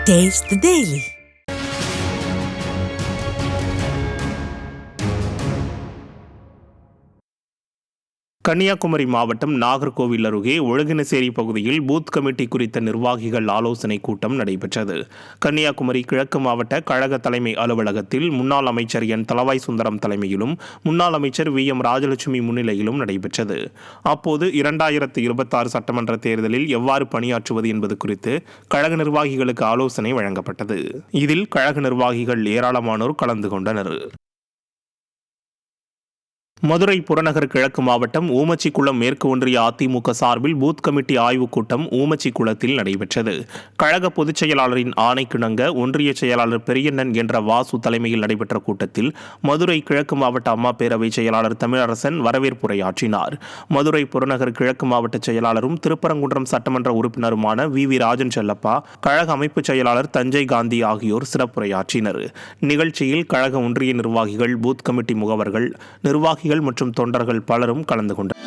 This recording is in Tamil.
Taste the Daily. கன்னியாகுமரி மாவட்டம் நாகர்கோவில் அருகே ஒழுகினசேரி பகுதியில் பூத் கமிட்டி குறித்த நிர்வாகிகள் ஆலோசனை கூட்டம் நடைபெற்றது. கன்னியாகுமரி கிழக்கு மாவட்ட கழக தலைமை அலுவலகத்தில் முன்னாள் அமைச்சர் என் தளவாய் சுந்தரம் தலைமையிலும் முன்னாள் அமைச்சர் VM ராஜலட்சுமி முன்னிலையிலும் நடைபெற்றது. அப்போது 2026 சட்டமன்ற தேர்தலில் எவ்வாறு பணியாற்றுவது என்பது குறித்து கழக நிர்வாகிகளுக்கு ஆலோசனை வழங்கப்பட்டது. இதில் கழக நிர்வாகிகள் ஏராளமானோர் கலந்து கொண்டனர். மதுரை புறநகர் கிழக்கு மாவட்டம் ஊமச்சிக்குளம் மேற்கு ஒன்றிய அதிமுக சார்பில் பூத் கமிட்டி ஆய்வுக் கூட்டம் ஊமச்சிக்குளத்தில் நடைபெற்றது. கழக பொதுச் செயலாளரின் ஆணைக்கிணங்க ஒன்றிய செயலாளர் பெரியண்ணன் என்ற வாசு தலைமையில் நடைபெற்ற கூட்டத்தில் மதுரை கிழக்கு மாவட்ட அம்மா பேரவை செயலாளர் தமிழரசன் வரவேற்புரையாற்றினார். மதுரை புறநகர் கிழக்கு மாவட்ட செயலாளரும் திருப்பரங்குன்றம் சட்டமன்ற உறுப்பினருமான VV ராஜன் செல்லப்பா, கழக அமைப்பு செயலாளர் தஞ்சை காந்தி ஆகியோர் சிறப்புரையாற்றினர். நிகழ்ச்சியில் கழக ஒன்றிய நிர்வாகிகள், பூத் கமிட்டி முகவர்கள், நிர்வாகிகள் மற்றும் தொண்டர்கள் பலரும் கலந்து கொண்டனர்.